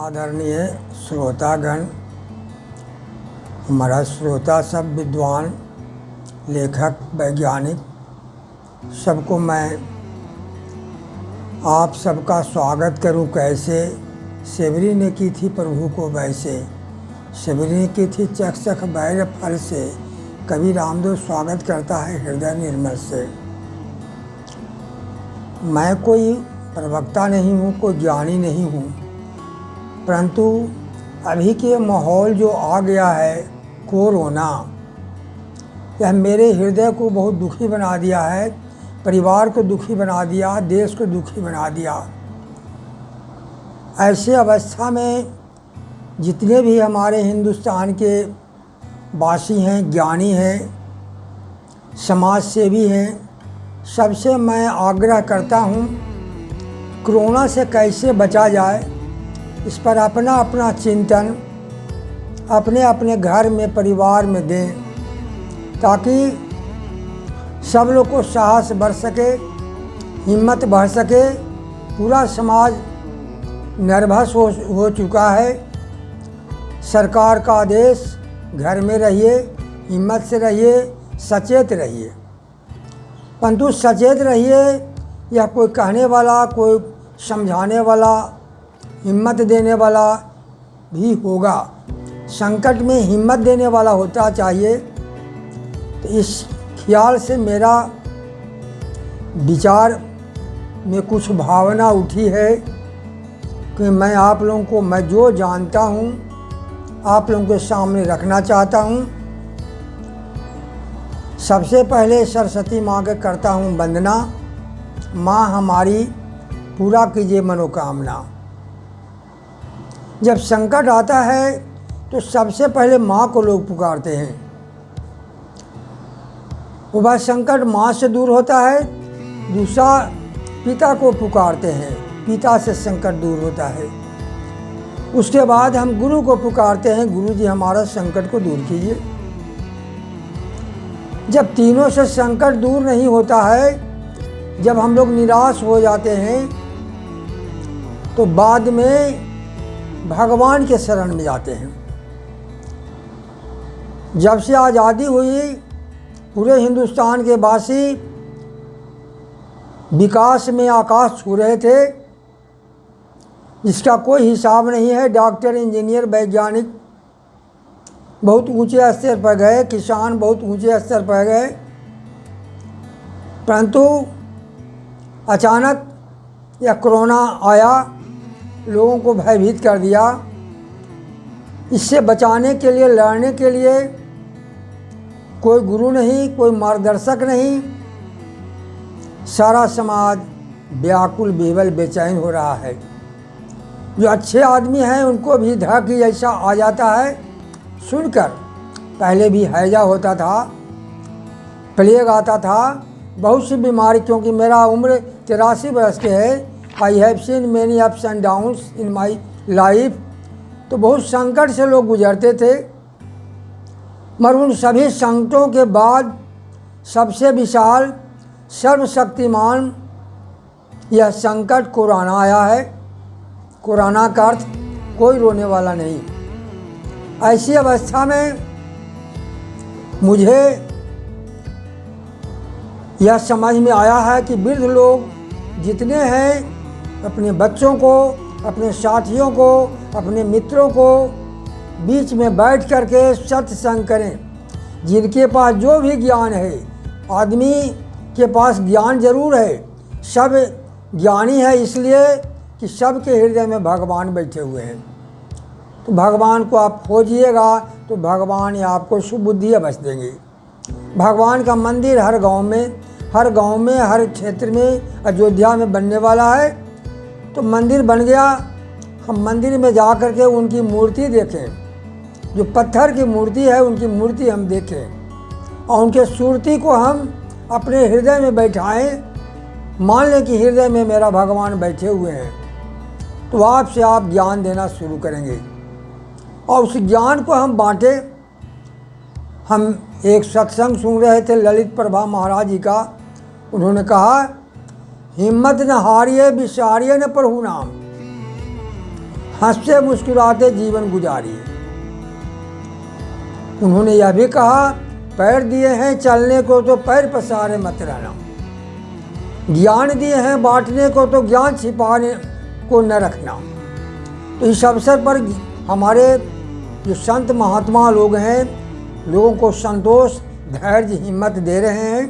आदरणीय श्रोतागण, हमारा श्रोता सब विद्वान, लेखक, वैज्ञानिक, सबको मैं आप सबका स्वागत करूं। कैसे सेवरी ने की थी प्रभु को वैसे, सेवरी ने की थी चख चख बैर फल से, कवि रामदेव स्वागत करता है हृदय निर्मल से। मैं कोई प्रवक्ता नहीं हूँ, कोई ज्ञानी नहीं हूँ, परंतु अभी के माहौल जो आ गया है कोरोना, यह मेरे हृदय को बहुत दुखी बना दिया है, परिवार को दुखी बना दिया, देश को दुखी बना दिया। ऐसे अवस्था में जितने भी हमारे हिंदुस्तान के वासी हैं, ज्ञानी हैं, समाज सेवी हैं, सबसे मैं आग्रह करता हूँ कोरोना से कैसे बचा जाए, इस पर अपना अपना चिंतन अपने अपने घर में, परिवार में दें, ताकि सब लोग को साहस बढ़ सके, हिम्मत बढ़ सके। पूरा समाज नर्वस हो चुका है। सरकार का आदेश, घर में रहिए, हिम्मत से रहिए, सचेत रहिए। परंतु सचेत रहिए यह कोई कहने वाला, कोई समझाने वाला, हिम्मत देने वाला भी होगा। संकट में हिम्मत देने वाला होता चाहिए। तो इस ख्याल से मेरा विचार में कुछ भावना उठी है कि मैं आप लोगों को, मैं जो जानता हूँ आप लोगों के सामने रखना चाहता हूँ। सबसे पहले सरस्वती माँ के करता हूँ वंदना। माँ हमारी पूरा कीजिए मनोकामना। जब संकट आता है तो सबसे पहले माँ को लोग पुकारते हैं। वो बात संकट माँ से दूर होता है। दूसरा पिता को पुकारते हैं, पिता से संकट दूर होता है। उसके बाद हम गुरु को पुकारते हैं, गुरु जी हमारा संकट को दूर कीजिए। जब तीनों से संकट दूर नहीं होता है, जब हम लोग निराश हो जाते हैं, तो बाद में भगवान के शरण में जाते हैं। जब से आज़ादी हुई, पूरे हिंदुस्तान के वासी विकास में आकाश छू रहे थे, जिसका कोई हिसाब नहीं है। डॉक्टर, इंजीनियर, वैज्ञानिक बहुत ऊंचे स्तर पर गए, किसान बहुत ऊंचे स्तर पर गए, परंतु अचानक यह कोरोना आया, लोगों को भयभीत कर दिया। इससे बचाने के लिए, लड़ने के लिए कोई गुरु नहीं, कोई मार्गदर्शक नहीं। सारा समाज व्याकुल, बेवल, बेचैन हो रहा है। जो अच्छे आदमी हैं उनको भी धक ऐसा आ जाता है सुनकर। पहले भी हैजा होता था, प्लेग आता था, बहुत सी बीमारी, क्योंकि मेरा उम्र 83 वर्ष के है। I have seen many ups and downs in my life. तो बहुत संकट से लोग गुजरते थे, मगर उन सभी संकटों के बाद सबसे विशाल, सर्वशक्तिमान यह संकट कोरोना आया है। कोरोना का अर्थ कोई रोने वाला नहीं। ऐसी अवस्था में मुझे यह समझ में आया है कि वृद्ध लोग जितने हैं, अपने बच्चों को, अपने साथियों को, अपने मित्रों को बीच में बैठ कर के सत्संग करें। जिनके पास जो भी ज्ञान है, आदमी के पास ज्ञान जरूर है, सब ज्ञानी है, इसलिए कि सबके हृदय में भगवान बैठे हुए हैं। तो भगवान को आप खोजिएगा तो भगवान आपको सुबुद्धि अवश्य देंगे। भगवान का मंदिर हर गांव में, हर क्षेत्र में, अयोध्या में बनने वाला है। तो मंदिर बन गया, हम मंदिर में जा कर के उनकी मूर्ति देखें। जो पत्थर की मूर्ति है, उनकी मूर्ति हम देखें और उनके सूरती को हम अपने हृदय में बैठाएं। मान लें कि हृदय में मेरा भगवान बैठे हुए हैं, तो आपसे आप ज्ञान देना शुरू करेंगे और उस ज्ञान को हम बांटें। हम एक सत्संग सुन रहे थे ललित प्रभा महाराज जी का। उन्होंने कहा, हिम्मत न हारिए, विसारिए न प्रभु नाम। हंसते मुस्कुराते जीवन गुजारिए। उन्होंने यह भी कहा, पैर दिए हैं चलने को तो पैर पसारे मत रहना, ज्ञान दिए हैं बांटने को तो ज्ञान छिपाने को न रखना। तो इस अवसर पर हमारे जो संत महात्मा लोग हैं, लोगों को संतोष, धैर्य, हिम्मत दे रहे हैं।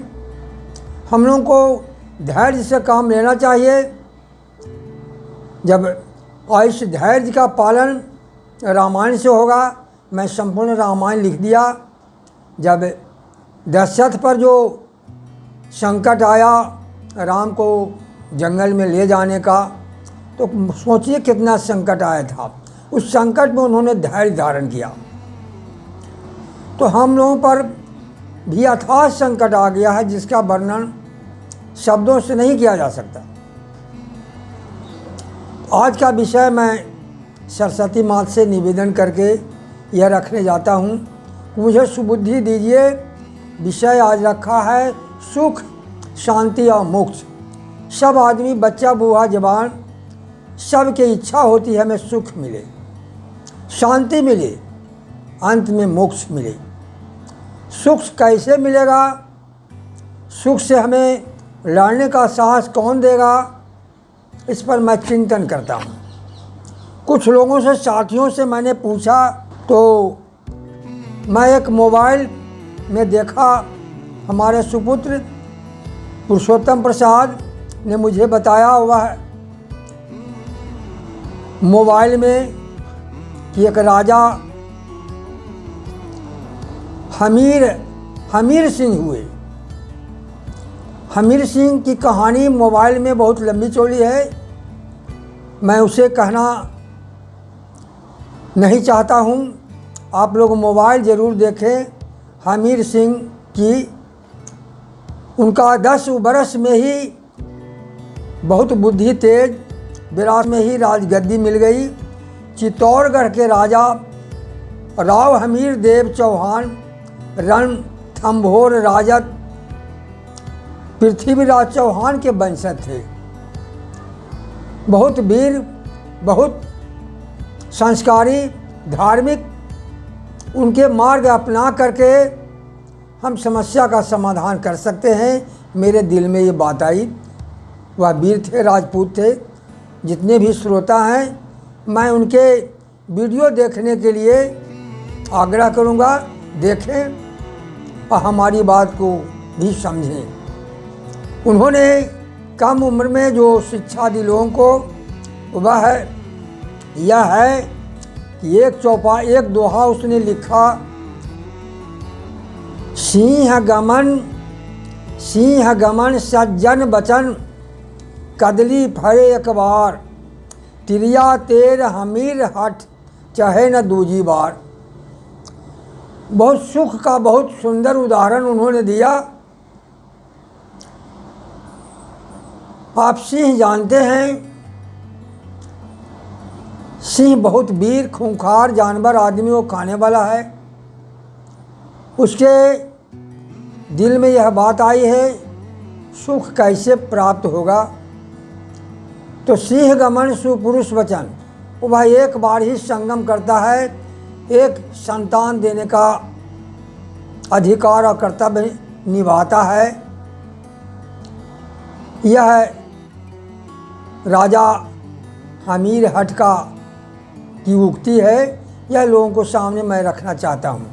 हम लोगों को धैर्य से काम लेना चाहिए। जब इस धैर्य का पालन रामायण से होगा, मैं संपूर्ण रामायण लिख दिया। जब दशरथ पर जो संकट आया राम को जंगल में ले जाने का, तो सोचिए कितना संकट आया था। उस संकट में उन्होंने धैर्य धारण किया। तो हम लोगों पर भी अथाह संकट आ गया है, जिसका वर्णन शब्दों से नहीं किया जा सकता। आज का विषय मैं सरस्वती माता से निवेदन करके यह रखने जाता हूँ, मुझे सुबुद्धि दीजिए। विषय आज रखा है सुख, शांति और मोक्ष। सब आदमी, बच्चा, बूढ़ा, जवान, सब की इच्छा होती है हमें सुख मिले, शांति मिले, अंत में मोक्ष मिले। सुख कैसे मिलेगा? सुख से हमें लड़ने का साहस कौन देगा? इस पर मैं चिंतन करता हूँ। कुछ लोगों से, साथियों से मैंने पूछा, तो मैं एक मोबाइल में देखा, हमारे सुपुत्र पुरुषोत्तम प्रसाद ने मुझे बताया हुआ है मोबाइल में कि एक राजा हमीर सिंह हुए। हमीर सिंह की कहानी मोबाइल में बहुत लंबी चौड़ी है, मैं उसे कहना नहीं चाहता हूँ। आप लोग मोबाइल ज़रूर देखें। हमीर सिंह की, उनका 10 बरस में ही बहुत बुद्धि तेज, 82 में ही राजगद्दी मिल गई। चित्तौड़गढ़ के राजा राव हमीर देव चौहान रणथंभौर राजत पृथ्वीराज चौहान के वंशज थे। बहुत वीर, बहुत संस्कारी, धार्मिक। उनके मार्ग अपना करके हम समस्या का समाधान कर सकते हैं। मेरे दिल में ये बात आई। वह वीर थे, राजपूत थे। जितने भी श्रोता हैं, मैं उनके वीडियो देखने के लिए आग्रह करूंगा, देखें और हमारी बात को भी समझें। उन्होंने कम उम्र में जो शिक्षा दी लोगों को, वह यह है कि एक दोहा उसने लिखा, सिंह गमन सज्जन बचन कदली फरे एक बार, तिरिया तेर हमीर हठ चाहे न दूजी बार। बहुत सुख का बहुत सुंदर उदाहरण उन्होंने दिया। आप सिंह जानते हैं, सिंह बहुत वीर, खूंखार जानवर, आदमी को खाने वाला है। उसके दिल में यह बात आई है, सुख कैसे प्राप्त होगा? तो सिंह गमन सुपुरुष वचन, वह एक बार ही संगम करता है, एक संतान देने का अधिकार और कर्तव्य निभाता है। यह राजा हमीर हठ की उक्ति है। यह लोगों को सामने मैं रखना चाहता हूँ।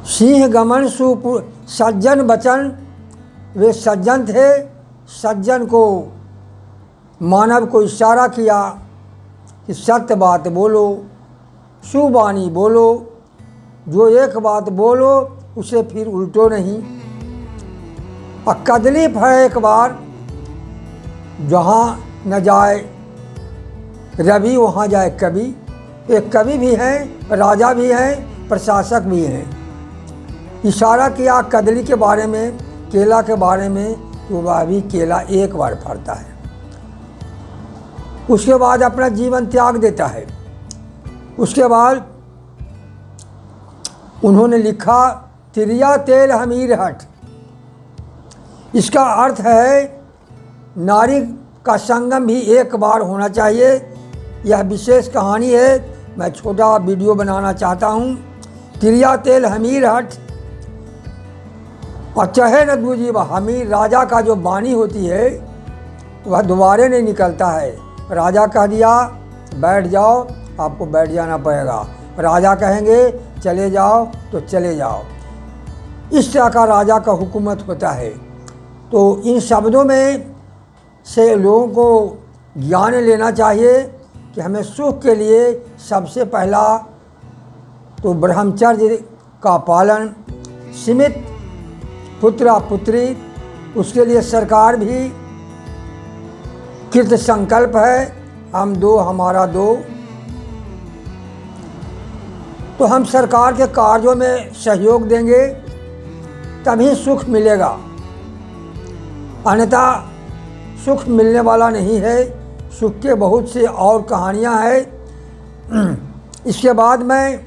सिंह गमन सज्जन बचन, वे सज्जन थे। सज्जन को मानव को इशारा किया कि सत्य बात बोलो, सुबानी बोलो, जो एक बात बोलो उसे फिर उल्टो नहीं। और कदली फरे एक बार, जहाँ न जाए रवि वहाँ जाए कवि। एक कवि भी हैं, राजा भी हैं, प्रशासक भी हैं। इशारा किया कदली के बारे में, केला के बारे में, तो वह भी केला एक बार फरता है, उसके बाद अपना जीवन त्याग देता है। उसके बाद उन्होंने लिखा, तिरिया तेल हमीर हठ। इसका अर्थ है नारी का संगम भी एक बार होना चाहिए। यह विशेष कहानी है। मैं छोटा वीडियो बनाना चाहता हूँ। तिरिया तेल हमीर हट और चहे न दूजी हमीर राजा का जो वाणी होती है वह दोबारे नहीं निकलता है। राजा कह दिया बैठ जाओ, आपको बैठ जाना पड़ेगा। राजा कहेंगे चले जाओ तो चले जाओ। इस तरह का राजा का हुकूमत होता है। तो इन शब्दों में से लोगों को ज्ञान लेना चाहिए कि हमें सुख के लिए सबसे पहला तो ब्रह्मचर्य का पालन, सीमित पुत्र पुत्री, उसके लिए सरकार भी कृत संकल्प है, हम दो हमारा दो। तो हम सरकार के कार्यों में सहयोग देंगे तभी सुख मिलेगा, अन्यथा सुख मिलने वाला नहीं है। सुख के बहुत से और कहानियाँ हैं। इसके बाद मैं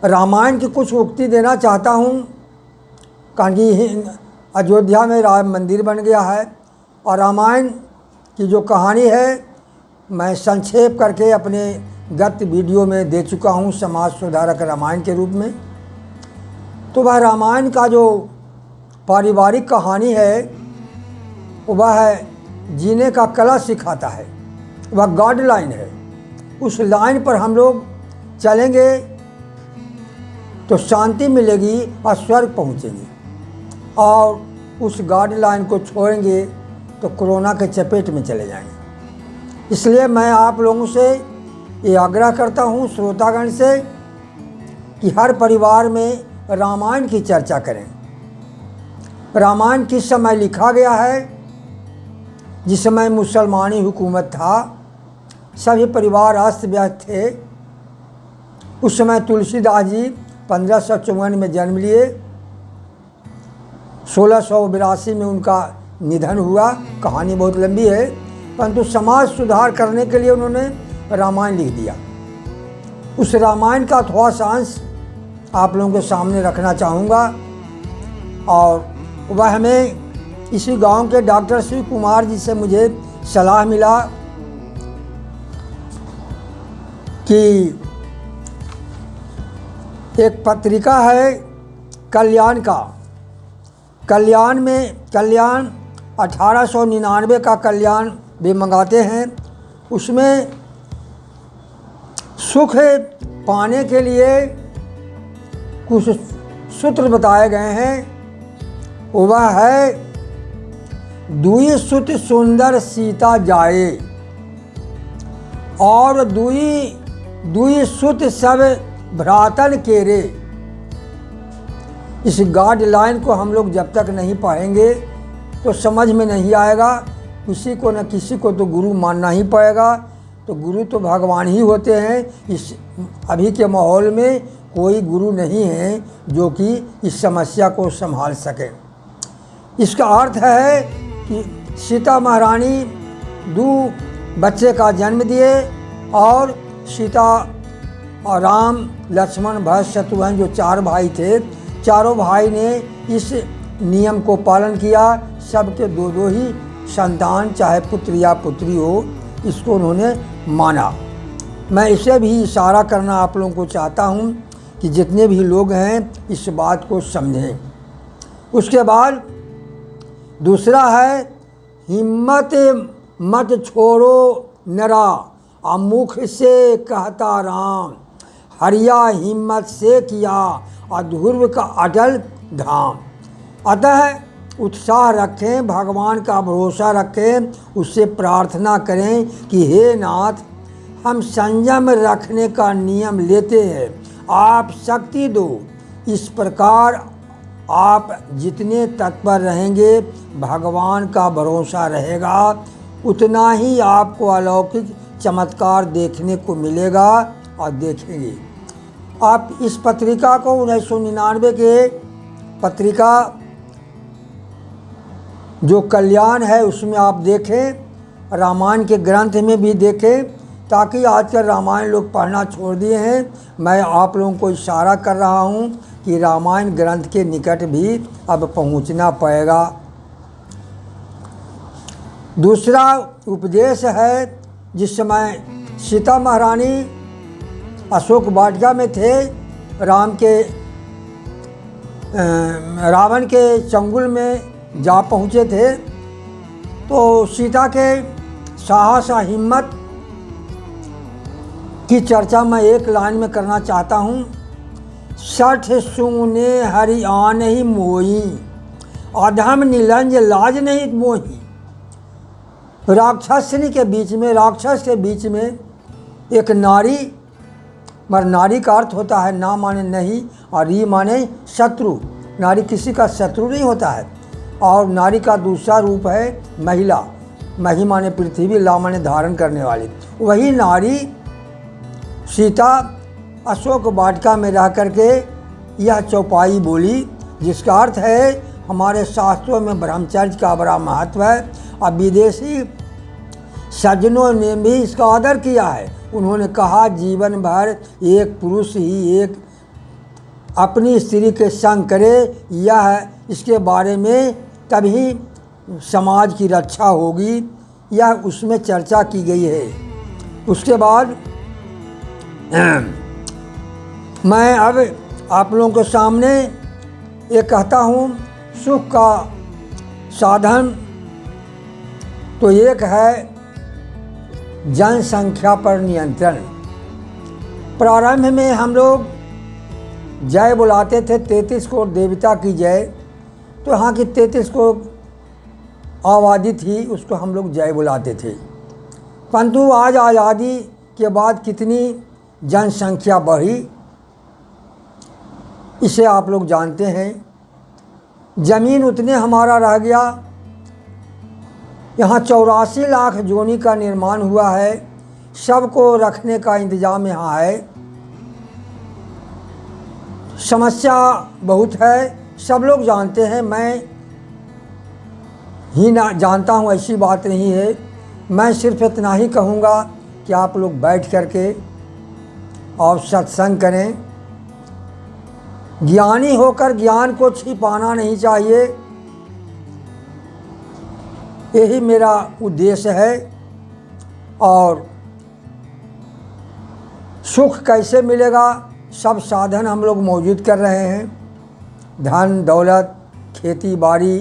रामायण की कुछ उक्ति देना चाहता हूँ। कि अयोध्या में राम मंदिर बन गया है और रामायण की जो कहानी है मैं संक्षेप करके अपने गत वीडियो में दे चुका हूँ, समाज सुधारक रामायण के रूप में। तो वह रामायण का जो पारिवारिक कहानी है वह जीने का कला सिखाता है, वह गाइडलाइन है। उस लाइन पर हम लोग चलेंगे तो शांति मिलेगी और स्वर्ग पहुँचेंगे, और उस गाइडलाइन को छोड़ेंगे तो कोरोना के चपेट में चले जाएंगे। इसलिए मैं आप लोगों से ये आग्रह करता हूँ, श्रोतागण से, कि हर परिवार में रामायण की चर्चा करें। रामायण किस समय लिखा गया है? जिस समय मुसलमानी हुकूमत था, सभी परिवार अस्त व्यस्त थे। उस समय तुलसीदास जी 1554 में जन्म लिए, 1682 में उनका निधन हुआ। कहानी बहुत लंबी है, परंतु समाज सुधार करने के लिए उन्होंने रामायण लिख दिया। उस रामायण का थोड़ा सा अंश आप लोगों के सामने रखना चाहूँगा। और वह हमें इसी गांव के डॉक्टर शिव कुमार जी से मुझे सलाह मिला कि एक पत्रिका है कल्याण का, कल्याण 1899 का कल्याण भी मंगाते हैं। उसमें सुख पाने के लिए कुछ सूत्र बताए गए हैं। वह है दुई सुत सुंदर सीता जाए और दुई सुत सब भ्रातन केरे। इस गाइडलाइन को हम लोग जब तक नहीं पढ़ेंगे तो समझ में नहीं आएगा। किसी को न किसी को तो गुरु मानना ही पड़ेगा। तो गुरु तो भगवान ही होते हैं। इस अभी के माहौल में कोई गुरु नहीं है जो कि इस समस्या को संभाल सके। इसका अर्थ है कि सीता महारानी 2 बच्चे का जन्म दिए और सीता और राम, लक्ष्मण, भरत, शत्रुघ्न जो 4 भाई थे, चारों भाई ने इस नियम को पालन किया। सबके 2-2 ही संतान, चाहे पुत्र या पुत्री हो, इसको उन्होंने माना। मैं इसे भी इशारा करना आप लोगों को चाहता हूँ कि जितने भी लोग हैं इस बात को समझें। उसके बाद दूसरा है हिम्मत मत छोड़ो नरा, मुख से कहता राम, हरिया हिम्मत से किया और ध्रुव का अटल धाम। अतः उत्साह रखें, भगवान का भरोसा रखें, उससे प्रार्थना करें कि हे नाथ, हम संयम रखने का नियम लेते हैं, आप शक्ति दो। इस प्रकार आप जितने तत्पर रहेंगे, भगवान का भरोसा रहेगा, उतना ही आपको अलौकिक चमत्कार देखने को मिलेगा और देखेंगे। आप इस पत्रिका को 1999 के पत्रिका जो कल्याण है उसमें आप देखें, रामायण के ग्रंथ में भी देखें, ताकि आजकल रामायण लोग पढ़ना छोड़ दिए हैं। मैं आप लोगों को इशारा कर रहा हूँ कि रामायण ग्रंथ के निकट भी अब पहुँचना पड़ेगा। दूसरा उपदेश है जिस समय सीता महारानी अशोक वाटिका में थे, रावण के चंगुल में जा पहुँचे थे, तो सीता के साहस और हिम्मत की चर्चा मैं एक लाइन में करना चाहता हूँ। सठ सुने हरि आन ही मोही, अधम निलंज लाज नहीं मोही। राक्षस के बीच में एक नारी, मगर नारी का अर्थ होता है ना माने नहीं और री माने शत्रु। नारी किसी का शत्रु नहीं होता है। और नारी का दूसरा रूप है महिला। मही माने पृथ्वी, ला माने धारण करने वाली। वही नारी सीता अशोक वाटिका में रह करके यह चौपाई बोली, जिसका अर्थ है हमारे शास्त्रों में ब्रह्मचर्य का बड़ा महत्व है और विदेशी सज्जनों ने भी इसका आदर किया है। उन्होंने कहा जीवन भर एक पुरुष ही एक अपनी स्त्री के संग करे, यह इसके बारे में तभी समाज की रक्षा होगी, यह उसमें चर्चा की गई है। उसके बाद मैं अब आप लोगों के सामने ये कहता हूँ, सुख का साधन तो एक है जनसंख्या पर नियंत्रण। प्रारंभ में हम लोग जय बुलाते थे, 33 करोड़ देवता की जय। तो यहाँ की 33 करोड़ आबादी थी, उसको हम लोग जय बुलाते थे। परंतु आज आज़ादी के बाद कितनी जनसंख्या बढ़ी, इसे आप लोग जानते हैं। ज़मीन उतने हमारा रह गया। यहाँ 84 लाख जोनी का निर्माण हुआ है। सबको रखने का इंतज़ाम यहाँ है। समस्या बहुत है, सब लोग जानते हैं, मैं ही ना जानता हूँ ऐसी बात नहीं है। मैं सिर्फ इतना ही कहूँगा कि आप लोग बैठ करके और सत्संग करें। ज्ञानी होकर ज्ञान को छिपाना नहीं चाहिए, यही मेरा उद्देश्य है। और सुख कैसे मिलेगा, सब साधन हम लोग मौजूद कर रहे हैं। धन दौलत, खेती बाड़ी,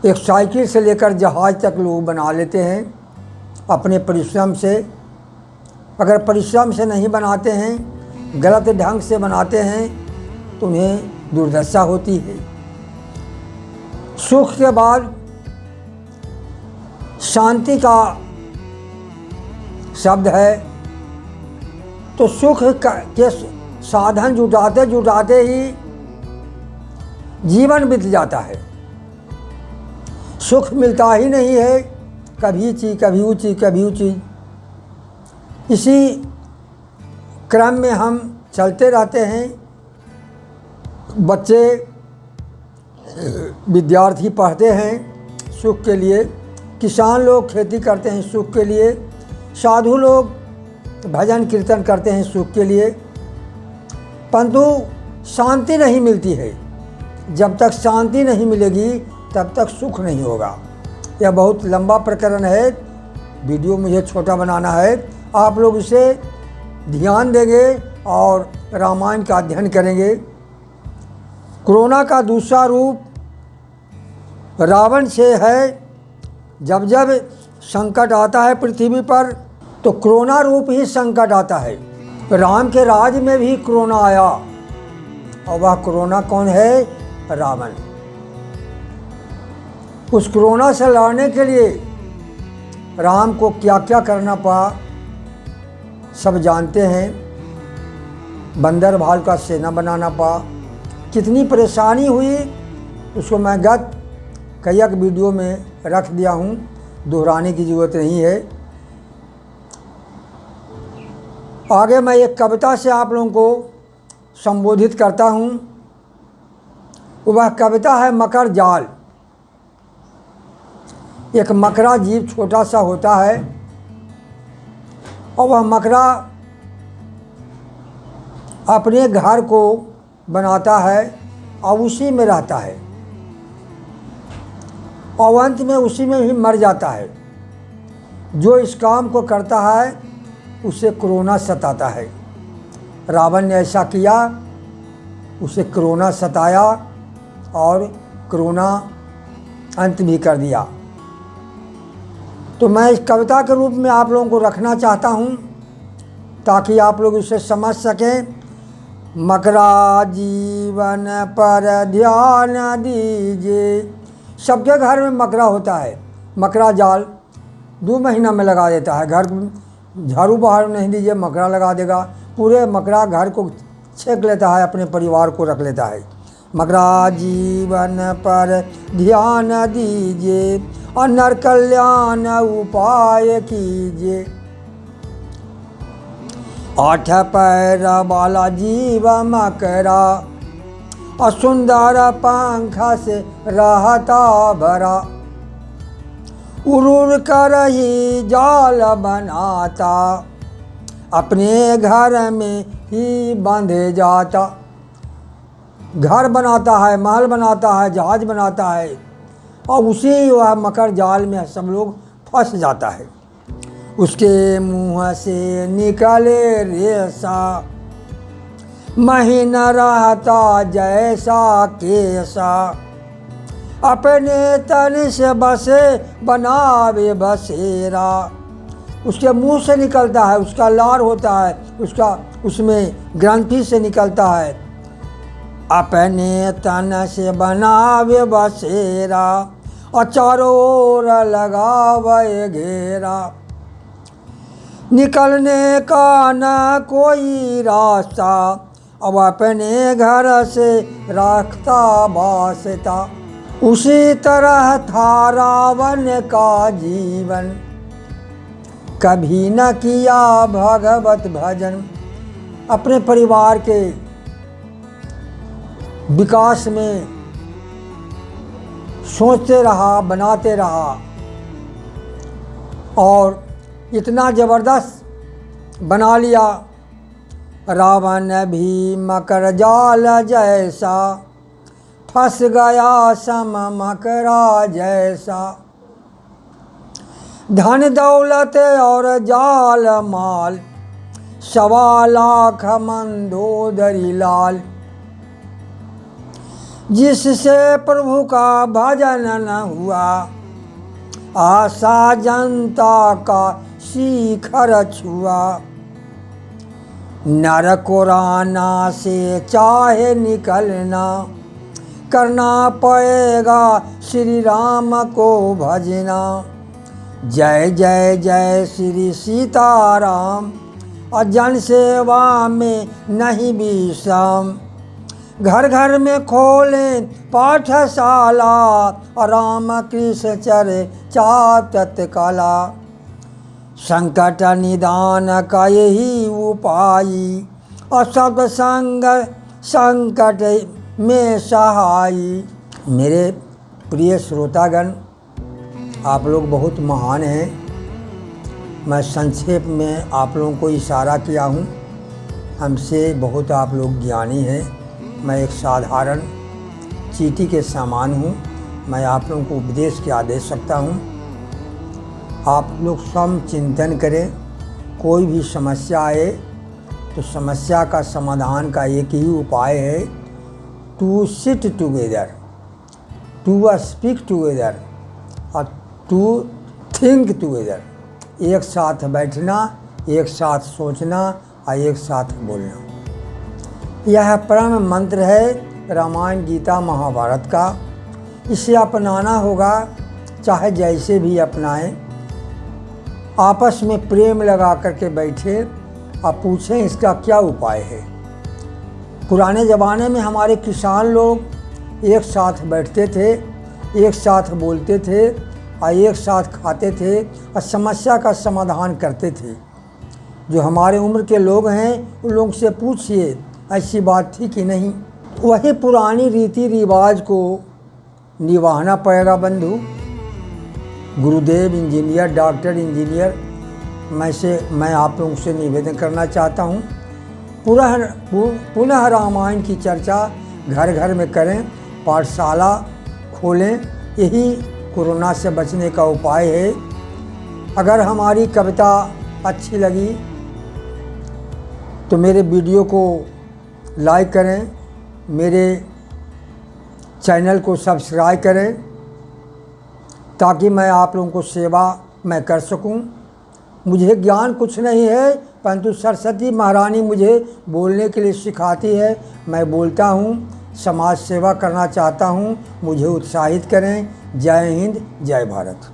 एक साइकिल से लेकर जहाज तक लोग बना लेते हैं अपने परिश्रम से। अगर परिश्रम से नहीं बनाते हैं, गलत ढंग से बनाते हैं, तो उन्हें दुर्दशा होती है। सुख के बाद शांति का शब्द है। तो सुख के साधन जुटाते जुटाते ही जीवन बीत जाता है। सुख मिलता ही नहीं है, कभी ऊँची कभी ऊँची कभी ऊँची। इसी क्रम में हम चलते रहते हैं। बच्चे विद्यार्थी पढ़ते हैं सुख के लिए, किसान लोग खेती करते हैं सुख के लिए, साधु लोग भजन कीर्तन करते हैं सुख के लिए। परंतु शांति नहीं मिलती है। जब तक शांति नहीं मिलेगी तब तक सुख नहीं होगा। यह बहुत लंबा प्रकरण है, वीडियो मुझे छोटा बनाना है। आप लोग इसे ध्यान देंगे और रामायण का अध्ययन करेंगे। कोरोना का दूसरा रूप रावण से है। जब जब संकट आता है पृथ्वी पर तो कोरोना रूप ही संकट आता है। राम के राज में भी कोरोना आया, और वह कोरोना कौन है? रावण। उस कोरोना से लड़ने के लिए राम को क्या क्या करना पड़ा सब जानते हैं। बंदर भाल का सेना बनाना पड़ा, कितनी परेशानी हुई उसको मैं गत कई एक वीडियो में रख दिया हूँ, दोहराने की ज़रूरत नहीं है। आगे मैं एक कविता से आप लोगों को संबोधित करता हूँ। वह कविता है मकर जाल। एक मकरा जीव छोटा सा होता है और वह मकरा अपने घर को बनाता है और उसी में रहता है और अंत में उसी में ही मर जाता है। जो इस काम को करता है उसे कोरोना सताता है। रावण ने ऐसा किया, उसे कोरोना सताया और कोरोना अंत भी कर दिया। तो मैं इस कविता के रूप में आप लोगों को रखना चाहता हूँ ताकि आप लोग इसे समझ सकें। मकरा जीवन पर ध्यान दीजिए। सबके घर में मकरा होता है। मकरा जाल 2 महीना में लगा देता है। घर झाड़ू बाहर नहीं दीजिए, मकरा लगा देगा। पूरे मकरा घर को छेक लेता है, अपने परिवार को रख लेता है। मकरा जीवन पर ध्यान दीजिए और नर कल्याण उपाय कीजिए। 8 पैर वाला जीव मकरा और सुंदर पंख से रहता भरा। उड़ कर ही जाल बनाता, अपने घर में ही बांधे जाता। घर बनाता है, महल बनाता है, जहाज बनाता है और उसी वह मकर जाल में सब लोग फंस जाता है। उसके मुंह से निकले रेसा, महीना रहता जैसा केसा। अपने तन से बसे बनावे बसेरा। उसके मुंह से निकलता है, उसका लार होता है, उसका उसमें ग्रंथि से निकलता है। अपने तन से बनावे बसेरा और चारों ओर लगावे घेरा। निकलने का न कोई रास्ता, अब अपने घर से रखता वास्ता। उसी तरह था रावण का जीवन, कभी न किया भगवत भजन। अपने परिवार के विकास में सोचते रहा, बनाते रहा और इतना ज़बरदस्त बना लिया। रावण भी मकर जाल जैसा, फंस गया सम मकरा जैसा। धन दौलत और जाल माल, 1.25 लाख मंदोदरी लाल। जिससे प्रभु का भजन न हुआ, आशा जनता का शिखर छुआ। नर कोराना से चाहे निकलना, करना पड़ेगा श्री राम को भजना। जय जय जय श्री सीताराम और जन सेवा में नहीं विश्राम। घर घर में खोलें पाठशाला और राम कृष्ण चर्चा तत्काला। संकट निदान का यही उपाय और सब संग संकट में सहाय। मेरे प्रिय श्रोतागण, आप लोग बहुत महान हैं। मैं संक्षेप में आप लोगों को इशारा किया हूँ। हमसे बहुत आप लोग ज्ञानी हैं। मैं एक साधारण चींटी के समान हूँ। मैं आप लोगों को उपदेश क्या दे सकता हूँ। आप लोग स्वयं चिंतन करें। कोई भी समस्या आए तो समस्या का समाधान का एक ही उपाय है, to sit together, to speak together और टू थिंक टुगेदर। एक साथ बैठना, एक साथ सोचना और एक साथ बोलना। यह परम मंत्र है रामायण गीता महाभारत का। इसे अपनाना होगा, चाहे जैसे भी अपनाएं। आपस में प्रेम लगा करके बैठे और पूछें इसका क्या उपाय है। पुराने ज़माने में हमारे किसान लोग एक साथ बैठते थे, एक साथ बोलते थे और एक साथ खाते थे और समस्या का समाधान करते थे। जो हमारे उम्र के लोग हैं उन लोग से पूछिए ऐसी बात थी कि नहीं। वही पुरानी रीति रिवाज को निभाना पड़ेगा बंधु। गुरुदेव इंजीनियर, डॉक्टर इंजीनियर, मैं आप लोगों से निवेदन करना चाहता हूँ, पुनः रामायण की चर्चा घर घर में करें, पाठशाला खोलें। यही कोरोना से बचने का उपाय है। अगर हमारी कविता अच्छी लगी तो मेरे वीडियो को लाइक करें, मेरे चैनल को सब्सक्राइब करें, ताकि मैं आप लोगों को सेवा मैं कर सकूं। मुझे ज्ञान कुछ नहीं है, परंतु सरस्वती महारानी मुझे बोलने के लिए सिखाती है। मैं बोलता हूं, समाज सेवा करना चाहता हूं, मुझे उत्साहित करें। जय हिंद, जय भारत।